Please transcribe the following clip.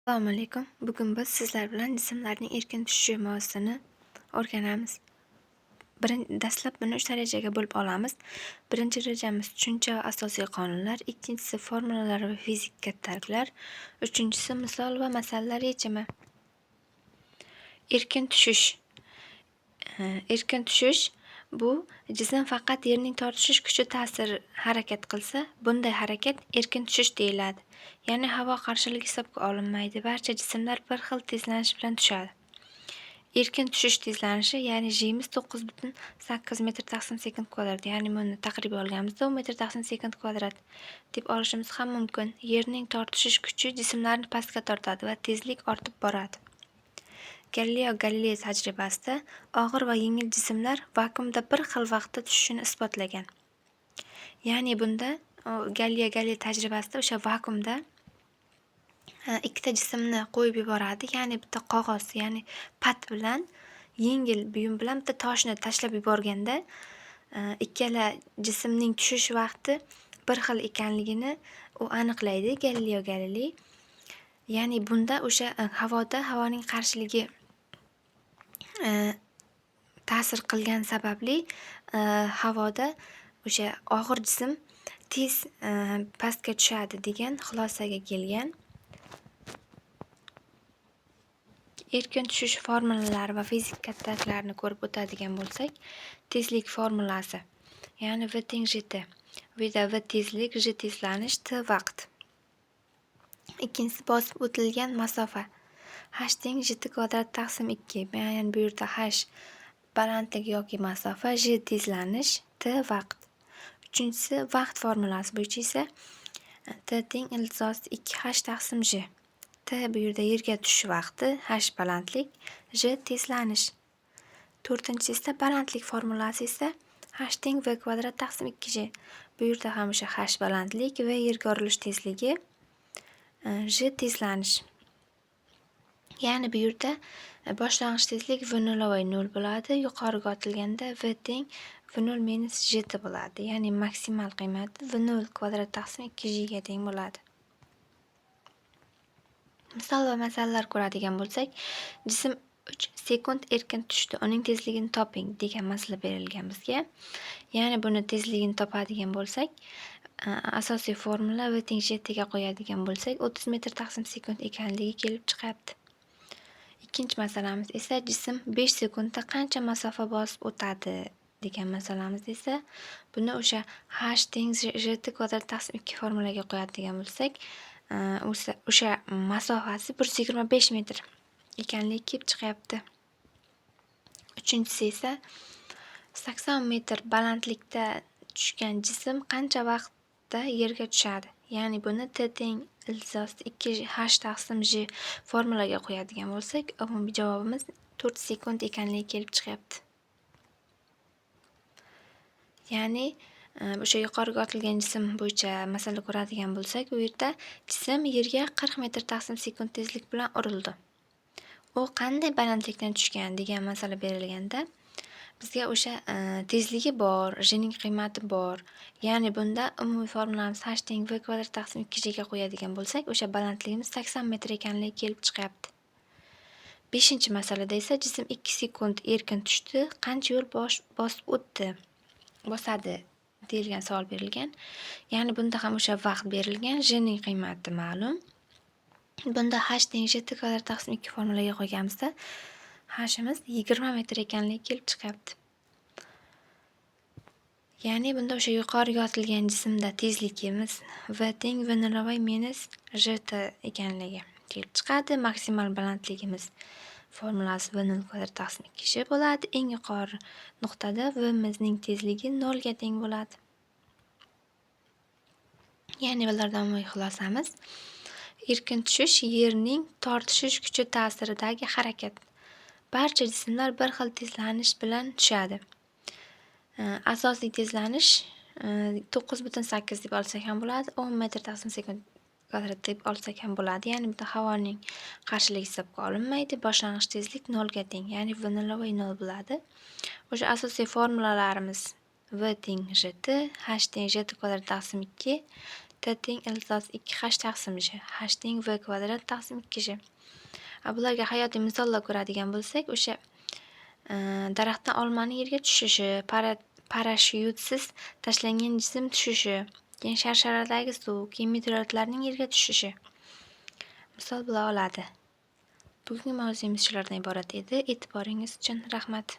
Assalomu alaykum. Bugun biz sizlar bilan jismlarning erkin tushishi mavzusini o'rganamiz. Dastlab buni 3 darajaga bo'lib olamiz. Birinchi rejamiz tushuncha va asosiy qonunlar, ikkinchisi formulalar va fizik kattaliklar, uchinchisi misol va masalalar yechimi. Erkin tushish. Erkin tushish bu jism faqat yerning tortishish kuchi ta'sir harakat qilsa, bunday harakat erkin tushish deyiladi. Ya'ni havo qarshiligi hisobga olinmaydi. Barcha jismlar bir xil tezlanish bilan tushadi. Erkin tushish tezlanishi, ya'ni G'miz 9,8 metr taqsim sekund kvadrat, ya'ni buni taqribiy olganimizda 1 metr taqsim sekund kvadrat deb olishimiz ham mumkin. Yerning tortishish kuchi jismlarni pastga tortadi va tezlik ortib boradi. Galileo Galiley tajribasida og'ir va yengil jismlar vakuumda bir xil vaqtda tushishini isbotlagan. Ya'ni bunda Galileo Galiley tajribasida o'sha vakuumda ikkita jismni qo'yib yuboradi, ya'ni bitta qog'oz, ya'ni pat bilan yengil buyum bilan bitta toshni tashlab yuborganda ikkala jismning tushish vaqti bir xil ekanligini u aniqlaydi, Galileo Galiley. Ya'ni bunda o'sha havoning qarshiligi ta'sir qilgan sababli havoda o'sha og'ir jism tez pastga tushadi degan xulosaga kelgan. Erkin tushish formulalari va fizik kattaliklarini ko'rib o'tadigan bo'lsak, tezlik formulasi, ya'ni V teng GT. Vda V tezlik, G tezlanish, T vaqt. Ikkinchisi bosib o'tilgan masofa. H teng GT kvadrat taqsim 2. Ya'ni bu yerda H balandlik yoki masofa, G tezlanish, T vaqt. Uchinchisi vaqt formulasi bo'yicha esa T teng iltisos 2H taqsim G. T bu yerda yerga tushish vaqti, H balandlik, G tezlanish. To'rtinchisi esa balandlik formulasi esa H teng V kvadrat taqsim 2G. Bu yerda ham o'sha H balandlik va yerga urilish tezligi, G tezlanish. Ya'ni bu yerda boshlang'ich tezlik V0 0 bo'ladi, yuqoriga otilganda V teng V0 minus GT bo'ladi. Ya'ni maksimal qiymati V0 kvadrat taqsim 2G ga teng bo'ladi. Misol va masalalar ko'radigan bo'lsak, jism 3 sekund erkin tushdi, uning tezligini toping degan masala berilgan bizga. Ya'ni buni tezligini topadigan bo'lsak, asosiy formula V teng GT ga qo'yadigan bo'lsak, 30 metr taqsim sekund ekanligi kelib chiqyapti. Ikkinchi masalamiz esa jism 5 sekundda qancha masofa bosib o'tadi degan masalamiz esa, buni o'sha H teng GT kvadrat taqsim 2 formulaga qo'yadigan bo'lsak, o'sha masofasi 125 metr ekanligi kelib chiqyapti. Uchinchisi esa 80 metr balandlikda tushgan jism qancha vaqtda yerga tushadi. Ya'ni buni T teng iltisos 2H taqsim G formulaga qo'yadigan bo'lsak, umumiy javobimiz 4 sekund ekanligi kelib chiqyapti. Ya'ni o'sha yuqoriga otilgan jism bo'yicha masala ko'radigan bo'lsak, u yerda jism yerga 40 metr taqsim sekund tezlik bilan urildi. U qanday balandlikdan tushgan degan masala berilganda, bizga o'sha tezligi bor, G'ning qiymati bor. Ya'ni bunda umumiy formulamiz H teng V kvadrat taqsim 2G ga qo'yadigan bo'lsak, o'sha balandligimiz 80 metr ekanligi kelib chiqyapti. 5-chi masalada esa jism 2 sekund erkin tushdi, qancha yo'l bosib o'tdi, bosadi deyilgan savol berilgan. Ya'ni bunda ham o'sha vaqt berilgan, G'ning qiymati ma'lum. Bunda H teng GT kvadrat taqsim 2 formulaga qo'yganimizda H'imiz 20 metr ekanligi kelib chiqyapti. Ya'ni bunda o'sha yuqoriga otilgan jismda tezligimiz V teng V0 minus GT ekanligi kelib chiqadi. Maksimal balandligimiz formulasi V0 kvadrat taqsim 2G bo'ladi. Eng yuqori nuqtada V'mizning tezligi 0 ga teng bo'ladi. Ya'ni bulardan umumiy xulosamiz, erkin tushish yerning tortishish kuchi ta'siridagi harakat. Barcha jismlar bir xil tezlanish bilan tushadi. Asosiy tezlanish 9,8 deb olsak ham bo'ladi, 10 metr taqsim sekund kvadrat deb olsak ham bo'ladi. Ya'ni bu havoning qarshiligi hisobga olinmaydi. Boshlang'ich tezlik 0 ga teng, ya'ni V0 0 bo'ladi. O'sha asosiy formulalarimiz V teng GT, H teng GT kvadrat taqsim 2, T teng iltisos 2h taqsim j. H teng v kvadrat taqsim 2j. Bularga hayotiy misollar ko'radigan bo'lsak, o'sha daraxtdan olmani yerga tushishi, parashyutsiz tashlangan jism tushishi, keyin sharsharadagi suv, keyin meteoritlarning yerga tushishi misol bo'la oladi. Bugungi mavzuimiz shulardan iborat edi. E'tiboringiz uchun rahmat.